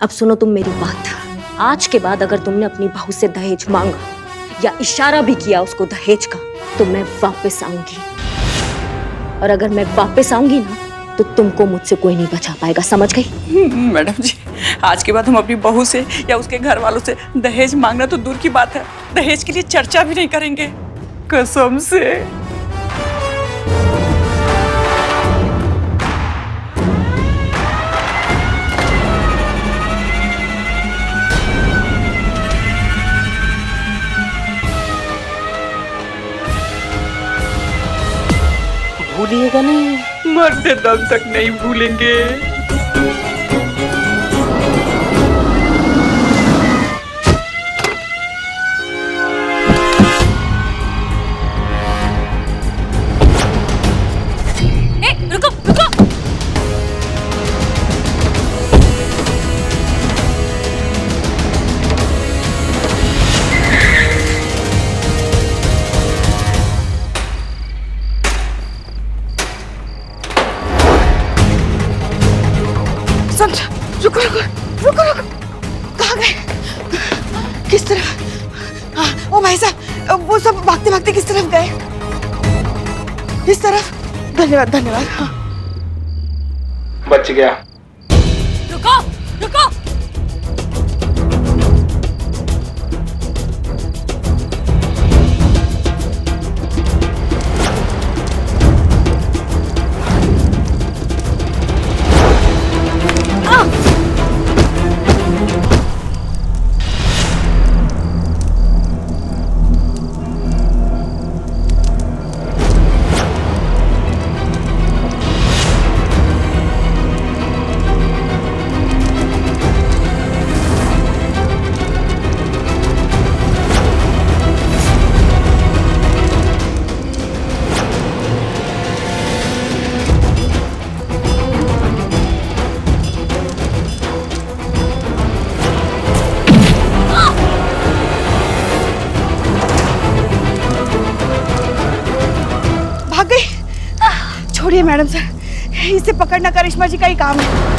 अब सुनो तुम मेरी बात। आज के बाद अगर तुमने अपनी बहू से दहेज मांगा या इशारा भी किया उसको दहेज का, तो मैं वापस आऊंगी। और अगर मैं वापस आऊंगी ना, तो तुमको मुझसे कोई नहीं बचा पाएगा, समझ गई? मैडम जी, आज के बाद हम अपनी बहू से या उसके घर वालों से दहेज मांगना तो दूर की बात है, दहेज के लिए चर्चा भी नहीं करेंगे, कसम से। भूलिएगा नहीं? मरते दम तक नहीं भूलेंगे। रुको रुको। संध्या, रुको रुको रुको रुको, कहाँ गए? किस तरफ? हाँ, ओ भाई साहब, वो सब भागते भागते किस तरफ गए? इस तरफ? धन्यवाद धन्यवाद। हाँ। बच गया। रुको रुको। छोड़िए मैडम सर, इसे पकड़ना करिश्मा जी का ही काम है।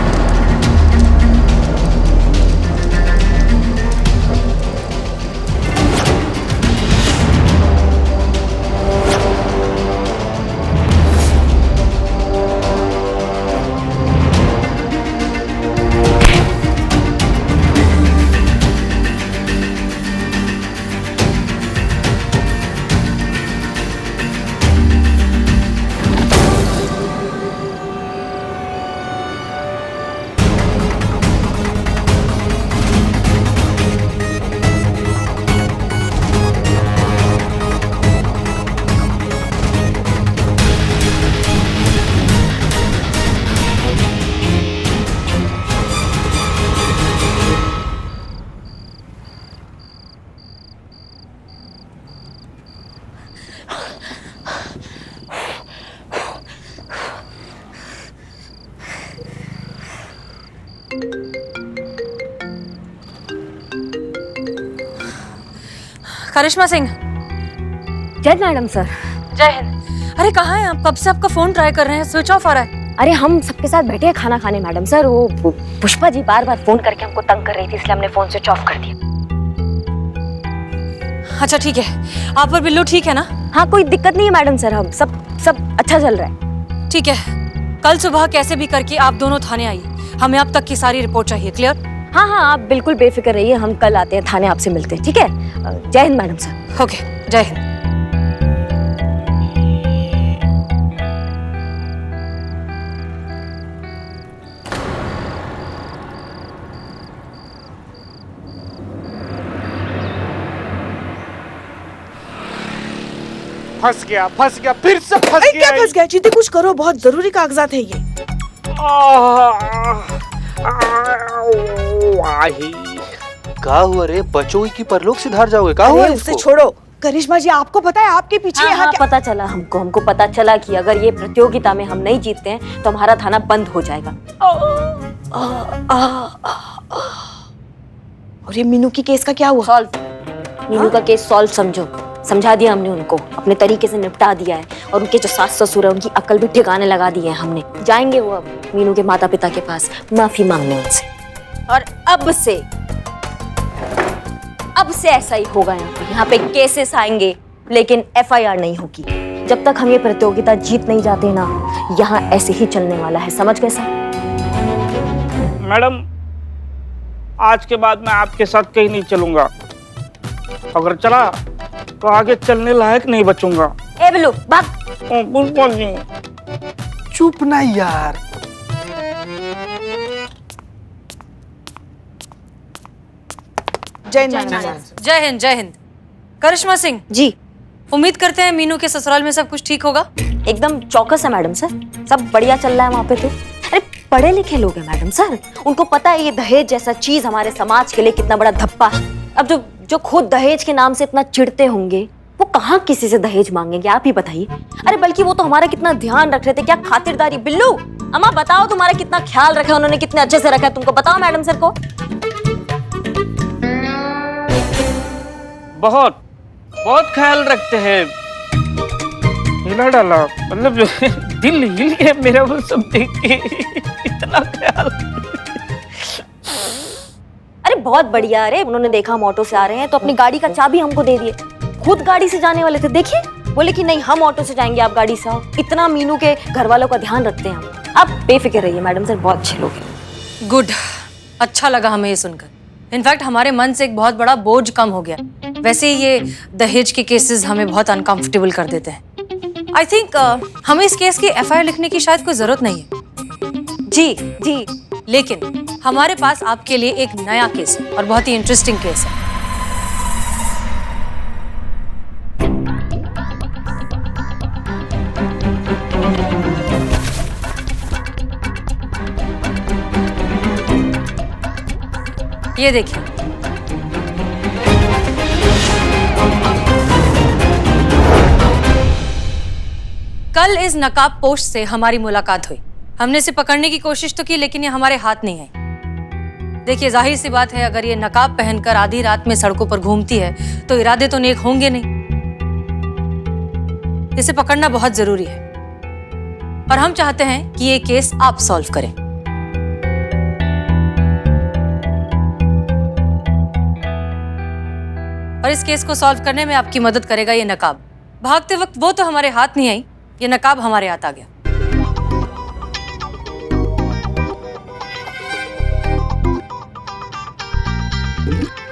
करिश्मा सिंह। जय मैडम सर। जय हिंद। अरे कहाँ हैं आप? कब से आपका फोन ट्राई कर रहे हैं, स्विच ऑफ आ रहा है। अरे हम सबके साथ बैठे हैं खाना खाने मैडम सर, वो पुष्पा जी बार बार फोन करके हमको तंग कर रही थी, इसलिए हमने फोन स्विच ऑफ कर दिया। अच्छा ठीक है, आप और बिल्लू ठीक है ना? हाँ कोई दिक्कत नहीं है मैडम सर, हम सब अच्छा चल रहा है। ठीक है, कल सुबह कैसे भी करके आप दोनों थाने आइए, हमें अब तक की सारी रिपोर्ट चाहिए। क्लियर? हाँ हाँ आप बिल्कुल बेफिक्र रहिए, हम कल आते हैं थाने, आपसे मिलते हैं, ठीक है? जय हिंद मैडम सर। ओके, जय हिंद। फंस गया फिर से फंस गया। क्या फंस गया? जीते कुछ करो, बहुत जरूरी कागजात है ये। क्या हुआ रे? बचोई की परलोक सिधार जाओगे? क्या हुआ उसे छोड़ो। करिश्मा जी आपको पता है आपके पीछे हाँ, यहाँ हाँ, क्या? पता चला हमको पता चला कि अगर ये प्रतियोगिता में हम नहीं जीतते हैं तो हमारा थाना बंद हो जाएगा। और ये मीनू की केस का क्या हुआ? सॉल्व। मीनू का केस सॉल्व समझा दिया हमने उनको, अपने तरीके से निपटा दिया है, और उनके जो सास ससुर है उनकी अकल भी ठिकाने लगा दी है हमने। जाएंगे वो अब मीनू के माता पिता के पास माफी मांगने उनसे। और अब से ऐसा ही होगा। यहाँ पे केसेस आएंगे लेकिन FIR नहीं होगी। जब तक हम ये प्रतियोगिता जीत नहीं जाते ना, यहाँ ऐसे ही चलने वाला है। समझ गए सर? मैडम, आज के बाद मैं आपके साथ कहीं नहीं चलूंगा। अगर चला तो आगे चलने लायक नहीं बचूंगा। ए बिल्लू भाग। पुष्पा जी, चुप ना यार। जय हिंद मैडम। जय हिंद, जय हिंद। करिश्मा सिंह जी। उम्मीद करते हैं मीनू के ससुराल में सब कुछ ठीक होगा। एकदम चौकस है मैडम सर, सब बढ़िया चल रहा है वहाँ पे। तो अरे पढ़े लिखे लोग हैं मैडम सर, उनको पता है ये दहेज जैसा चीज हमारे समाज के लिए कितना बड़ा धप्पा है। अब जो खुद दहेज के नाम से इतना चिढ़ते होंगे, वो कहाँ किसी से दहेज मांगेंगे, आप ही बताइए। अरे बल्कि वो तो हमारा कितना ध्यान रख रहे थे, क्या खातिरदारी। बिल्लू अम्मा बताओ, तुम्हारा कितना ख्याल रखा है उन्होंने, कितने अच्छे से रखा है तुमको, बताओ मैडम सर को। बहुत बहुत ख्याल रखते हैं। हिला डाला मतलब दिल हिल गया मेरा वो सब देख के। इतना ख्याल। अरे बहुत बढ़िया। अरे उन्होंने देखा हम ऑटो से आ रहे हैं तो अपनी गाड़ी का चाबी हमको दे दिए। खुद गाड़ी से जाने वाले थे, देखिए बोले कि नहीं हम ऑटो से जाएंगे, आप गाड़ी से आओ। इतना मीनू के घर वालों का ध्यान रखते हैं हम। आप बेफिक्र रहिए मैडम सर, बहुत अच्छे लोग हैं। गुड, अच्छा लगा हमें ये सुनकर। इनफैक्ट हमारे मन से एक बहुत बड़ा बोझ कम हो गया। वैसे ही ये दहेज के केसेस हमें बहुत अनकंफर्टेबल कर देते हैं। आई थिंक हमें इस केस की FIR लिखने की शायद कोई जरूरत नहीं है। जी, लेकिन हमारे पास आपके लिए एक नया केस है और बहुत ही इंटरेस्टिंग केस है। ये देखिए, कल इस नकाब पोश से हमारी मुलाकात हुई। हमने इसे पकड़ने की कोशिश तो की लेकिन ये हमारे हाथ नहीं आई। देखिए जाहिर सी बात है, अगर ये नकाब पहनकर आधी रात में सड़कों पर घूमती है तो इरादे तो नेक होंगे नहीं। इसे पकड़ना बहुत जरूरी है और हम चाहते हैं कि ये केस आप सॉल्व करें। और इस केस को सॉल्व करने में आपकी मदद करेगा ये नकाब। भागते वक्त वो तो हमारे हाथ नहीं आई, ये नकाब हमारे हाथ आ गया।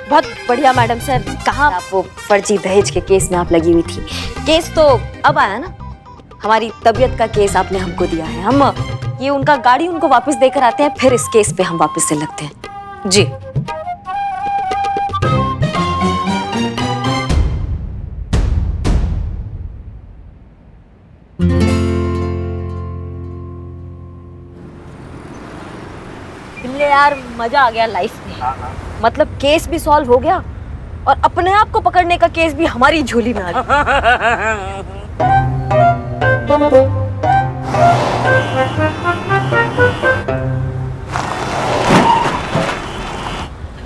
बहुत बढ़िया मैडम सर। कहाँ आप वो फर्जी दहेज के केस में आप लगी हुई थी? केस तो अब आया ना, हमारी तबीयत का केस आपने हमको दिया है। हम ये उनका गाड़ी उनको वापस देकर आते हैं, फिर इस केस पे हम वापस से लगते हैं। जी यार मजा आ गया लाइफ में। मतलब केस भी सॉल्व हो गया और अपने आप को पकड़ने का केस भी हमारी झोली में आ गया।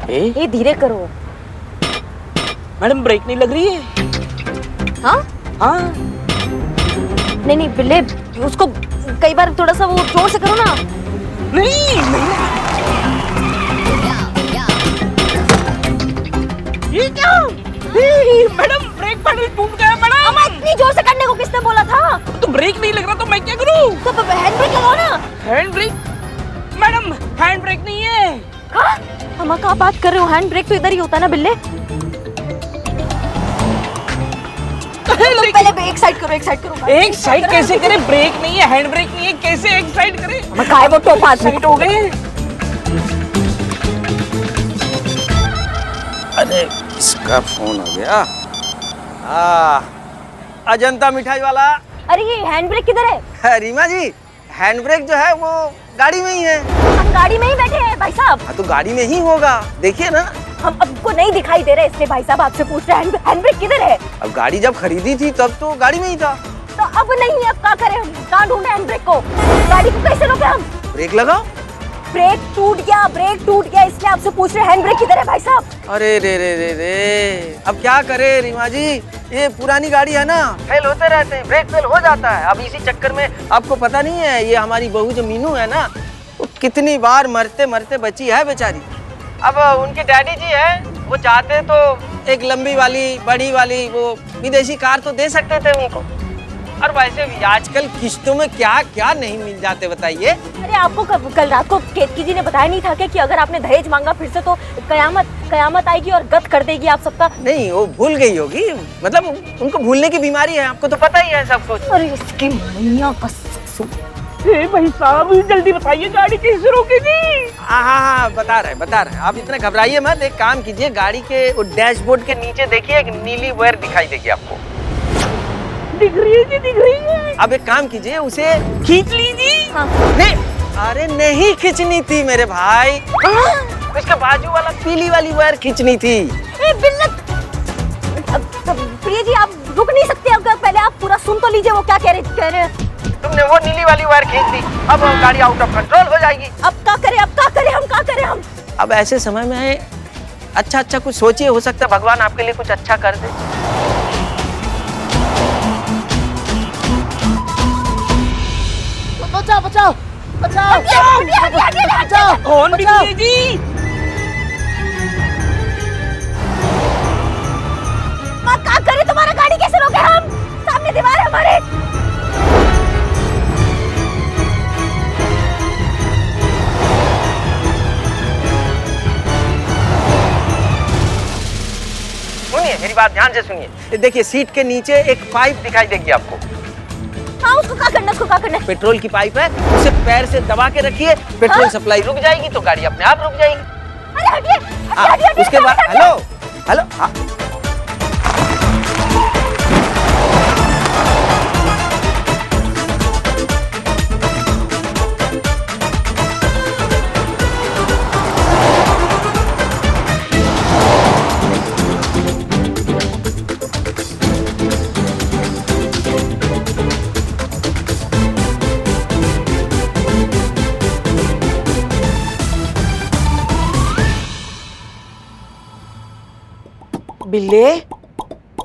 ये धीरे करो मैडम, ब्रेक नहीं लग रही है? हाँ हाँ। नहीं बिल्ले, उसको कई बार थोड़ा सा वो जोर से करो ना। नहीं। ये क्या? मैडम ब्रेक पैडल टूट गया मैडम। अम्मा इतनी जोर से करने को किसने बोला था? तो ब्रेक नहीं लग रहा तो मैं क्या करूं? तो हैंड ब्रेक लगाओ ना। Hand brake? Madam hand brake नहीं है। हाँ? अम्मा क्या बात कर रहे हो? हैंड ब्रेक तो इधर ही होता है ना बिल्ले। पहले एक साइड करो, एक साइड करो। एक साइड कैसे करे? ब्रेक नहीं है, हैंड ब्रेक नहीं है, कैसे एक साइड करे? मैं वो टोपा साइड हो गए। अरे किसका फोन आ गया? अजंता मिठाई वाला। अरे ये हैंड ब्रेक किधर है? रीमा जी, हैंड ब्रेक जो है वो गाड़ी में ही है। हम गाड़ी में ही बैठे हैं भाई साहब। हाँ तो गाड़ी में ही होगा, देखिए ना। हम आपको नहीं दिखाई दे रहे इसलिए भाई साहब आपसे पूछ रहे हैं हैंड ब्रेक किधर है? अब गाड़ी जब खरीदी थी तब तो गाड़ी में ही था। तो अब नहीं, अब क्या करें? हम कहाँ ढूंढे हैंड ब्रेक को? गाड़ी को कैसे रोके हम? ब्रेक लगाओ। ब्रेक टूट गया इसलिए आपसे पूछ रहे हैंड ब्रेक किधर है भाई साहब? अरे रे, अब क्या करे रीमा जी, ये पुरानी गाड़ी है ना, फेल होते रहते हैं, ब्रेक फेल हो जाता है। अब इसी चक्कर में आपको पता नहीं है, ये हमारी बहू जो मीनू है ना, वो कितनी बार मरते मरते बची है बेचारी। अब उनके डैडी जी है, वो चाहते तो एक लंबी वाली बड़ी वाली वो विदेशी कार तो दे सकते थे उनको। और वैसे भी आजकल किश्तों में क्या क्या नहीं मिल जाते बताइए। अरे आपको कल रात को केतकी जी ने बताया नहीं था कि अगर आपने दहेज मांगा फिर से तो कयामत आएगी और गत कर देगी आप सबका। नहीं, वो भूल गई होगी, मतलब उनको भूलने की बीमारी है, आपको तो पता ही है सब कुछ। अरे इसकी मैया का ससुर। भाई साहब जल्दी बताइए गाड़ी कैसे रोकी थी। हाँ, बता रहे आप इतना घबराइए मत। एक काम कीजिए, गाड़ी के डैशबोर्ड के नीचे देखिए, एक नीली वायर दिखाई देगी आपको। दिख रही है जी, दिख रही है। अब एक काम कीजिए, उसे खींच लीजिए। हाँ। नहीं, अरे नहीं खींचनी थी मेरे भाई, उसके बाजू वाला पीली वाली वायर खींचनी थी। ए बिल्लत, प्रिया जी आप रुक नहीं सकते? अब पहले आप पूरा सुन तो लीजिए वो क्या कह रहे हैं। तुमने वो नीली वाली वायर खींच दी, अब गाड़ी आउट ऑफ कंट्रोल हो जाएगी। अब क्या करें, हम क्या करें हम? अब ऐसे समय में अच्छा कुछ सोचिए, हो सकता है भगवान आपके लिए कुछ अच्छा कर दे। बचाओ। कौन बिल्ली जी? क्या करें, तुम्हारा गाड़ी कैसे रोके हम? सामने दीवार है हमारे। सुनिए, मेरी बात ध्यान से सुनिए। देखिए, सीट के नीचे एक पाइप दिखाई देगी आपको। हाँ, उसको क्या करना है? पेट्रोल की पाइप है, उसे पैर से दबा के रखिए, पेट्रोल सप्लाई रुक जाएगी तो गाड़ी अपने आप रुक जाएगी। अरे हटिए। उसके बाद हेलो हाँ।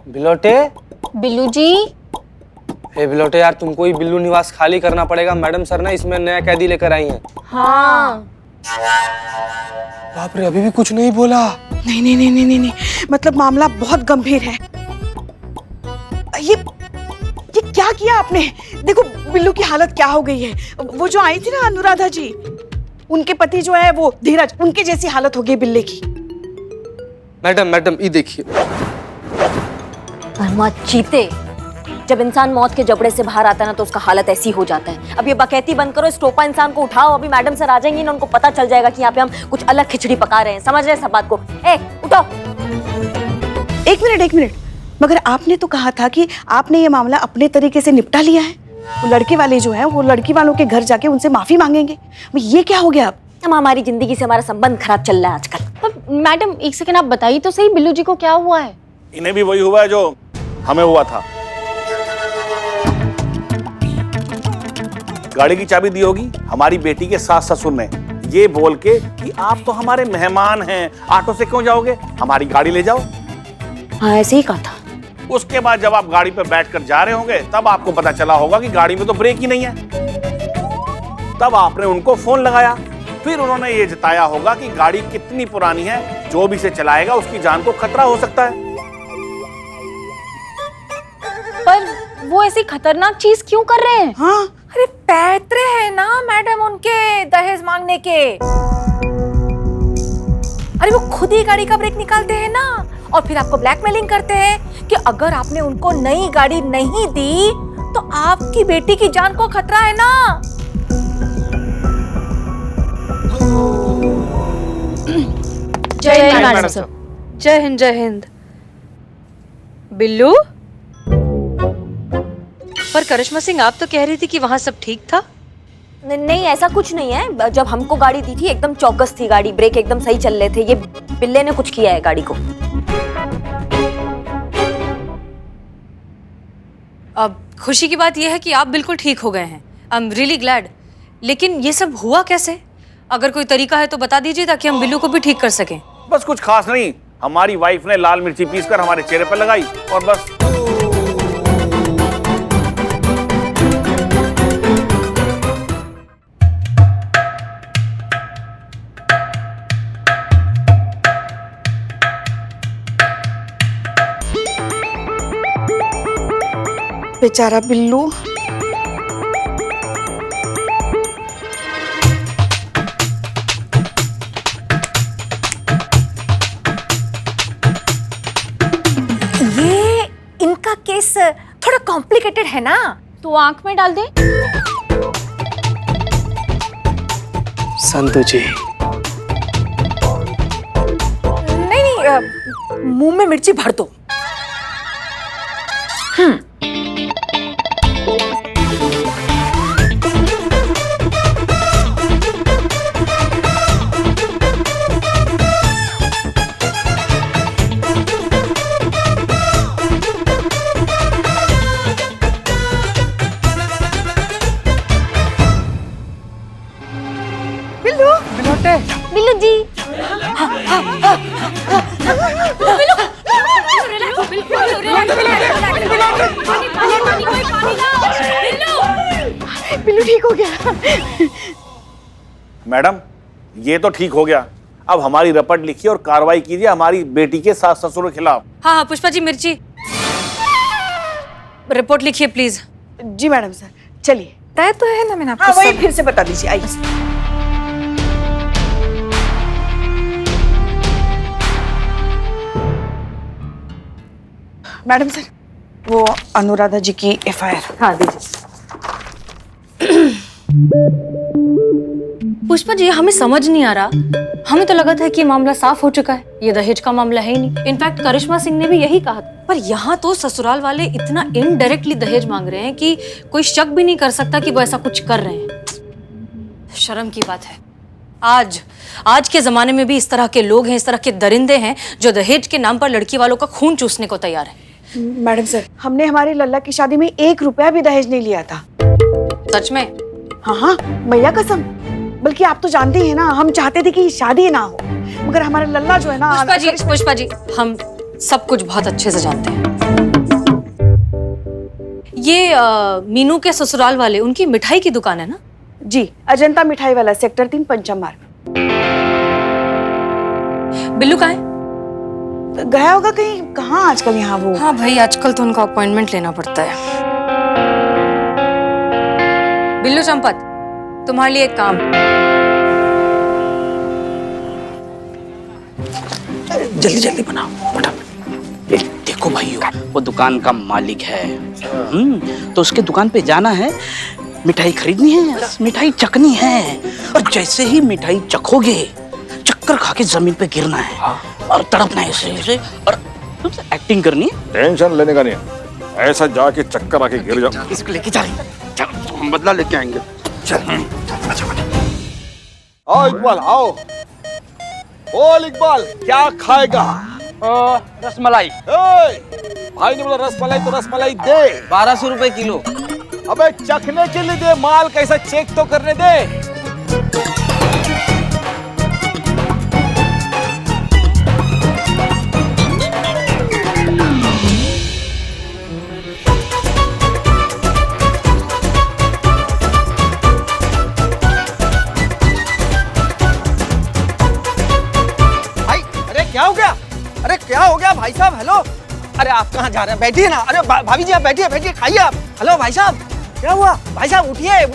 बिलोटे। बिल्लू जी। ए बिलोटे यार, तुमको ही बिल्लू निवास खाली करना पड़ेगा। मैडम सर ना इसमें नया कैदी लेकर आई हैं। हाँ। बाप रे, अभी भी कुछ नहीं बोला। नहीं, मतलब मामला बहुत गंभीर है। ये क्या किया आपने? देखो बिल्लू की हालत क्या हो गई है। वो जो आई थी ना अनुराधा जी, उनके पति जो है वो धीरज, उनके जैसी हालत हो गई बिल्ले की। मैडम ये देखिए। चीते, जब इंसान मौत के जबड़े से बाहर आता है ना तो उसका हालत ऐसी हो जाता है। अब ये बकैती बंद करो, इस टोपा इंसान को उठाओ। अभी मैडम सर आ जाएंगी ना, उनको पता चल जाएगा कि यहाँ पे हम कुछ अलग खिचड़ी पका रहे हैं। समझ रहे हैं सब बात को? उठो। एक मिनट, मगर आपने तो कहा था कि आपने ये मामला अपने तरीके से निपटा लिया है। वो लड़के वाले जो है वो लड़की वालों के घर जाके उनसे माफी मांगेंगे। ये क्या हो गया? अब हमारी जिंदगी से हमारा संबंध खराब चल रहा है आजकल। मैडम एक सेकंड, आप बताइए तो सही, बिल्लू जी को क्या हुआ है? इन्हें भी वही हुआ है जो हमें हुआ था। गाड़ी की चाबी दी होगी हमारी बेटी के सास ससुर ने, ये बोल के कि आप तो हमारे मेहमान हैं, ऑटो से क्यों जाओगे, हमारी गाड़ी ले जाओ। हाँ, ऐसे ही कहा था। उसके बाद जब आप गाड़ी पर बैठकर जा रहे होंगे तब आपको पता चला होगा कि गाड़ी में तो ब्रेक ही नहीं है। तब आपने उनको फोन लगाया, फिर उन्होंने ये जताया होगा कि गाड़ी कितनी पुरानी है, जो भी इसे चलाएगा उसकी जान को खतरा हो सकता है। पर वो ऐसी खतरनाक चीज क्यों कर रहे हैं? हाँ, अरे पैतरे हैं ना मैडम उनके दहेज मांगने के। अरे वो खुद ही गाड़ी का ब्रेक निकालते हैं ना, और फिर आपको ब्लैकमेलिंग करते हैं कि अगर आपने उनको नई गाड़ी नहीं दी तो आपकी बेटी की जान को खतरा है ना। जय हिंद मैडम सर। जय हिंद, जय हिंद। बिल्लू, पर करिश्मा सिंह आप तो कह रही थी कि वहाँ सब ठीक था। नहीं, ऐसा कुछ नहीं है। जब हमको गाड़ी दी थी एकदम चौकस थी गाड़ी, ब्रेक एकदम सही चल रहे थे। ये बिल्ले ने कुछ किया है गाड़ी को। अब खुशी की बात यह है कि आप बिल्कुल ठीक हो गए हैं। I am really glad. लेकिन ये सब हुआ कैसे? अगर कोई तरीका है तो बता दीजिए ताकि हम बिल्लू को भी ठीक कर सकें। बस कुछ खास नहीं, हमारी वाइफ ने लाल मिर्ची पीसकर हमारे चेहरे पर लगाई और बस। बेचारा बिल्लू। ये इनका केस थोड़ा कॉम्प्लिकेटेड है ना, तो आंख में डाल दे। संतु जी, नहीं, मुंह में मिर्ची भर दो। बिल्लू जी। बिल्लू ठीक हो गया। मैडम, ये तो ठीक हो गया। अब हमारी रपट लिखिए और कार्रवाई कीजिए हमारी बेटी के सास ससुर के खिलाफ। हाँ हाँ पुष्पा जी, मिर्ची रिपोर्ट लिखिए प्लीज। जी मैडम सर, चलिए। तय तो है ना, मैंने आपको हाँ, वही सब- फिर से बता दीजिए, आइए। मैडम सर, वो अनुराधा जी की एफआईआर। हाँ दीजिए। पुष्पा जी, हमें समझ नहीं आ रहा, हमें तो लगा था कि मामला साफ हो चुका है, ये दहेज का मामला है ही नहीं। इनफैक्ट करिश्मा सिंह ने भी यही कहा था, पर यहाँ तो ससुराल वाले इतना इनडायरेक्टली दहेज मांग रहे हैं कि कोई शक भी नहीं कर सकता कि वो ऐसा कुछ कर रहे हैं। शर्म की बात है। आज के जमाने में भी इस तरह के लोग हैं, इस तरह के दरिंदे हैं जो दहेज के नाम पर लड़की वालों का खून चूसने को तैयार है। मैडम सर, हमने हमारे लल्ला की शादी में 1 रुपया भी दहेज नहीं लिया था। सच में? हाँ हाँ, मैया कसम। बल्कि आप तो जानती हैं ना, हम चाहते थे कि शादी ना हो, मगर हमारा लल्ला जो है ना। पुष्पा जी, हम सब कुछ बहुत अच्छे से जानते हैं। ये मीनू के ससुराल वाले, उनकी मिठाई की दुकान है ना? जी, अजंता मिठाई वाला, सेक्टर 3 पंचम मार्ग। बिल्लू कहाँ है? गया होगा कहीं। कहाँ आजकल यहाँ वो। हाँ भाई, आजकल तो उनका अपॉइंटमेंट लेना पड़ता है। बिल्लू चंपत, तुम्हारे लिए एक काम। जल्दी जल्दी बनाओ फटाफट। ये देखो भाइयों, वो दुकान का मालिक है। तो उसके दुकान पे जाना है, मिठाई खरीदनी है, मिठाई चखनी है, और जैसे ही मिठाई चखोगे, चक्कर खा के जमीन पे गिरना है और तड़पना है ऐसे और एक्टिंग करनी है। टेंशन लेने का नहीं है, ऐसा जाके चक्कर आके गिर जाओ। इसको लेके जा रही, चलो हम बदला लेके आएंगे। चल आओ इकबाल, आओ। बोल इकबाल, क्या खाएगा? रसमलाई। भाई ने बोला रसमलाई तो रसमलाई दे। 1200 रुपए किलो। अबे चखने के लिए दे, माल कैसा चेक तो करने दे। क्या हो गया? अरे क्या हो गया भाई साहब? हेलो, अरे आप कहाँ जा रहे हैं? बैठिए ना। अरे भाभी जी आप बैठिए, बैठिए, खाइए आप। हेलो भाई साहब, क्या हुआ? भाई साहब उठिए।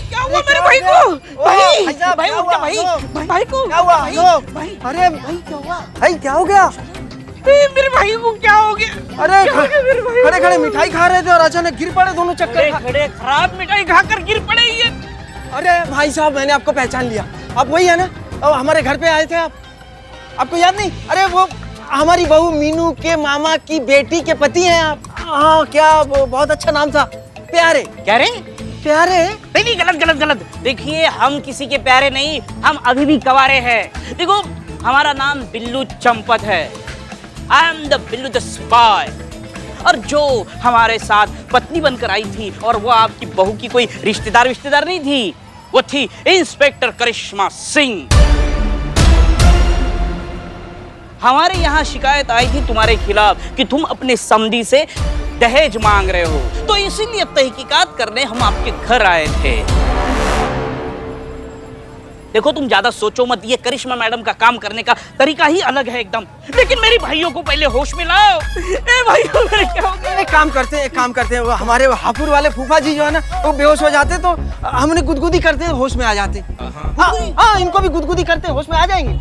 क्या हुआ मेरे भाई को? भाई साहब, भाई उठ भाई, भाई को क्या हुआ? भाई, अरे भाई क्या हुआ? भाई क्या हो गया? मेरे भाई को क्या हो गया? अरे खड़े खड़े मिठाई खा रहे थे और अचानक गिर पड़े दोनों। चक्कर खड़े खराब मिठाई खाकर गिर पड़े ये। अरे भाई साहब, मैंने आपको पहचान लिया। आप वही है ना, हमारे घर पे आए थे आप? आपको याद नहीं? अरे वो हमारी बहू मीनू के मामा की बेटी के पति हैं आप। हाँ, क्या वो बहुत अच्छा नाम था, प्यारे। क्या रे? प्यारे? नहीं, गलत गलत गलत। देखिए, हम किसी के प्यारे नहीं, हम अभी भी कवारे हैं। देखो, हमारा नाम बिल्लू चंपत है। I am the Billu the spy. और जो हमारे साथ पत्नी बनकर आई थी, और वो आपकी बहू की कोई रिश्तेदार नहीं थी, वो थी इंस्पेक्टर करिश्मा सिंह। हमारे यहाँ शिकायत आई थी तुम्हारे खिलाफ कि तुम अपने समधी से दहेज मांग रहे हो, तो इसीलिए तहकीकात करने हम आपके घर आए थे। देखो तुम ज्यादा सोचो मत, ये करिश्मा मैडम का काम करने का तरीका ही अलग है एकदम। लेकिन मेरी भाइयों को पहले होश में लाओ। ए भाइयों, मेरे क्या हो गया? एक काम करते हैं, वो हमारे हापुड़ वाले फूफा जी जो है ना, वो बेहोश हो जाते तो हमने गुदगुदी करते होश में आ जाते। हाँ, इनको भी गुदगुदी करते होश में आ जाएंगे।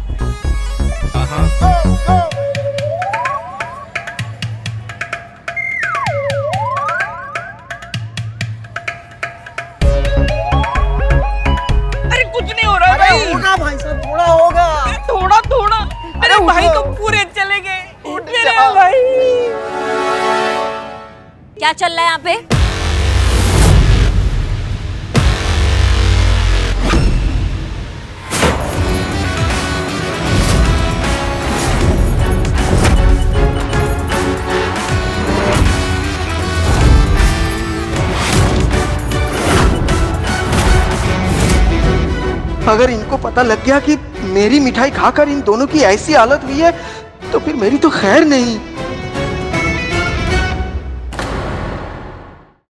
अरे कुछ नहीं हो रहा भाई। होगा भाई साहब, थोड़ा होगा। थोड़ा अरे भाई तो पूरे चले गए। मेरे भाई क्या चल रहा है यहाँ पे? अगर इनको पता लग गया कि मेरी मिठाई खाकर इन दोनों की ऐसी हालत हुई है तो फिर मेरी तो खैर नहीं।